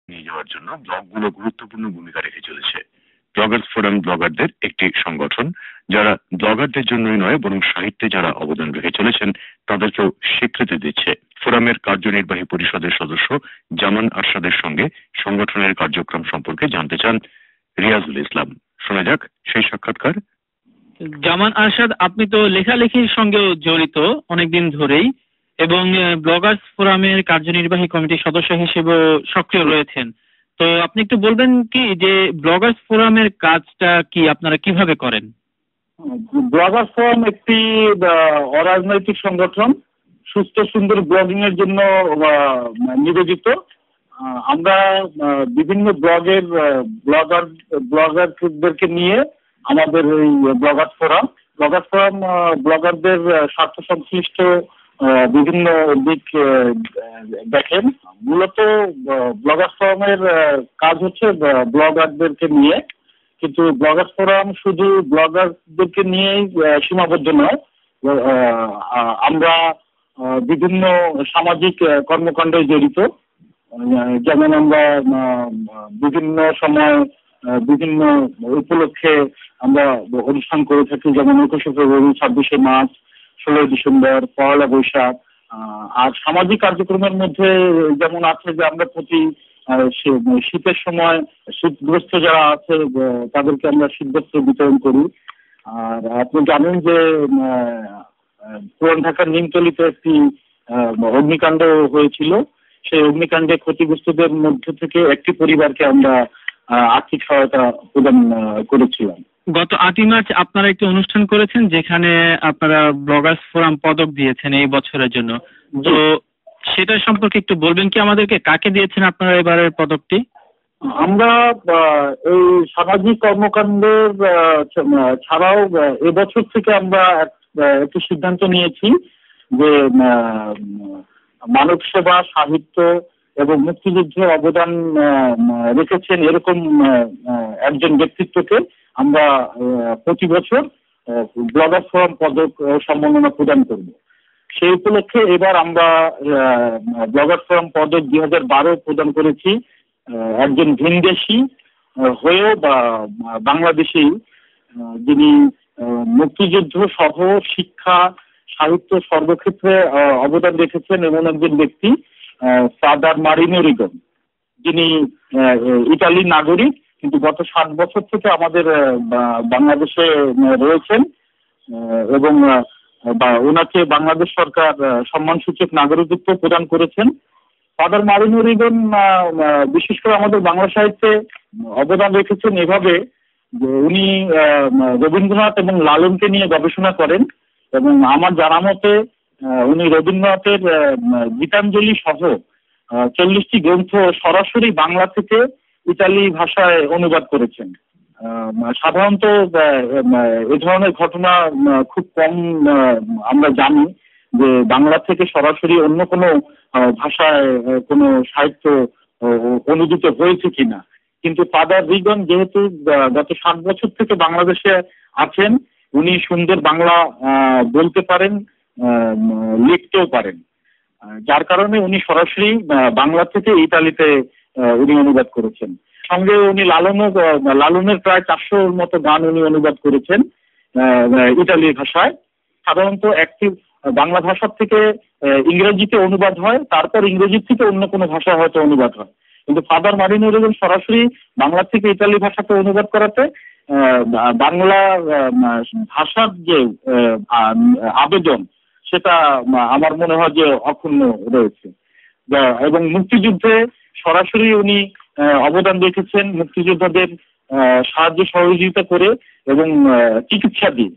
নিয়ে যাওয়ার জন্য ব্লগগুলো গুরুত্বপূর্ণ ভূমিকা রেখে চলেছে। ব্লগার্স ফোরাম ব্লগারদের একটি সংগঠন, যারা ব্লগারদের জন্যই নয় বরং সাহিত্যে যারা অবদান রেখে চলেছেন তাদেরকেও স্বীকৃতি দিচ্ছে। ফোরামের কার্যনির্বাহী পরিষদের সদস্য জামান আরশাদের সঙ্গে সংগঠনের কার্যক্রম সম্পর্কে জানতে চান রিয়াজুল ইসলাম। শোনা যাক সেই সাক্ষাৎকার। জামান আরশাদ, আপনি তো লেখালেখির সঙ্গেও জড়িত অনেকদিন ধরেই এবং ব্লগার্স ফোরামের কার্যনির্বাহী কমিটির সদস্য হিসেবে সক্রিয় রয়েছেন। তো আপনি একটু বলবেন কি যে ব্লগার্স ফোরামের কাজটা কি, আপনারা কিভাবে করেন? ব্লগার্স ফোরাম একটি অরাজনৈতিক সংগঠন, সুস্থ সুন্দর ব্লগিং এর জন্য নিবেদিত। আমরা বিভিন্ন ব্লগারদেরকে নিয়ে আমাদের এই ব্লগার্স ফোরাম ব্লগারদের স্বার্থ সংশ্লিষ্ট বিভিন্ন দিক দেখেন। মূলত ব্লগার্স ফোরামের কাজ হচ্ছে ব্লগারদেরকে নিয়ে, কিন্তু ব্লগার্স ফোরাম শুধু ব্লগারদেরকে নিয়েই সীমাবদ্ধ নয়। আমরা বিভিন্ন সামাজিক কর্মকাণ্ডে জড়িত, যেমন আমরা বিভিন্ন সময় বিভিন্ন উপলক্ষে আমরা অনুষ্ঠান করে থাকি, যেমন 21শে ফেব্রুয়ারি, 26শে মার্চ, 16ই ডিসেম্বর, পয়লা বৈশাখ। আর সামাজিক কার্যক্রমের মধ্যে যেমন আছে যে আমরা প্রতি শীতের সময় শীতগ্রস্ত যারা আছে তাদেরকে আমরা শীতবস্ত্র বিতরণ করি। আর আপনি জানেন যে পুরান ঢাকার নিমতলীতে একটি অগ্নিকাণ্ড হয়েছিল। সেই অগ্নিকাণ্ডে ক্ষতিগ্রস্তদের মধ্যে থেকে একটি পরিবারকে আমরা আর্থিক সহায়তা প্রদান করেছিলাম। গত 8ই মার্চ আপনারা একটি অনুষ্ঠান করেছেন যেখানে আপনারা ব্লগার্স ফোরাম পদক দিয়েছেন এই বছরের জন্য। তো সেটা সম্পর্কে একটু বলবেন কি আমাদেরকে, কাকে দিয়েছেন আপনারা এবারের পদকটি? আমরা এই সামাজিক কর্মকাণ্ডের ছাড়াও এবছর থেকে আমরা একটি সিদ্ধান্ত নিয়েছি যে মানব সেবা, সাহিত্য এবং মুক্তিযুদ্ধে অবদান রেখেছেন এরকম একজন ব্যক্তিত্বকে আমরা প্রতি বছর ব্লগার্স ফোরাম পদক সম্মাননা প্রদান করব। সেই উপলক্ষে এবার আমরা ব্লগার্স ফোরাম পদক 2012 প্রদান করেছি একজন ভিনদেশী হয়েও বা বাংলাদেশি, যিনি মুক্তিযুদ্ধ সহ শিক্ষা, সাহিত্য সর্বক্ষেত্রে অবদান রেখেছেন এমন একজন ব্যক্তি, ফাদার মারিনো রিগন, যিনি ইতালির নাগরিক কিন্তু গত 7 বছর থেকে আমাদের বাংলাদেশে রয়েছেন এবং ওনাকে বাংলাদেশ সরকার সম্মানসূচক নাগরিকত্ব প্রদান করেছেন। ফাদার মারিনো রিগন বিশেষ করে আমাদের বাংলা সাহিত্যে অবদান রেখেছেন এভাবে যে উনি রবীন্দ্রনাথ এবং লালনকে নিয়ে গবেষণা করেন এবং আমার জানা মতে উনি রবীন্দ্রনাথের গীতাঞ্জলি সহ 40টি গ্রন্থ সরাসরি বাংলা থেকে ইতালি ভাষায় অনুবাদ করেছেন। সাধারণত এ ধরনের ঘটনা খুব কম আমরা জানি যে বাংলা থেকে সরাসরি অন্য কোনো ভাষায় কোনো সাহিত্য অনুদিত হয়েছে কিনা। কিন্তু ফাদার রিগন যেহেতু গত 7 বছর থেকে বাংলাদেশে আছেন, উনি সুন্দর বাংলা বলতে পারেন, লিখতেও পারেন, যার কারণে উনি সরাসরি বাংলা থেকে ইতালিতে উনি অনুবাদ করেছেন। সঙ্গে উনি লালনের প্রায় 400-র মতো গান উনি অনুবাদ করেছেন ইতালি ভাষায়। সাধারণত একটি বাংলা ভাষার থেকে ইংরেজিতে অনুবাদ হয়, তারপর ইংরেজি থেকে অন্য কোনো ভাষা হয়তো অনুবাদ হয়, কিন্তু ফাদার মারিনো রিগন সরাসরি বাংলা থেকে ইতালি ভাষাতে অনুবাদ করাতে বাংলা ভাষার যে আবেদন সেটা আমার মনে হয় যে অক্ষুণ্ণ রয়েছে। এবং মুক্তিযুদ্ধে সরাসরি উনি অবদান রেখেছেন, মুক্তিযোদ্ধাদের সাহায্য সহযোগিতা করে এবং চিকিৎসা দিয়ে।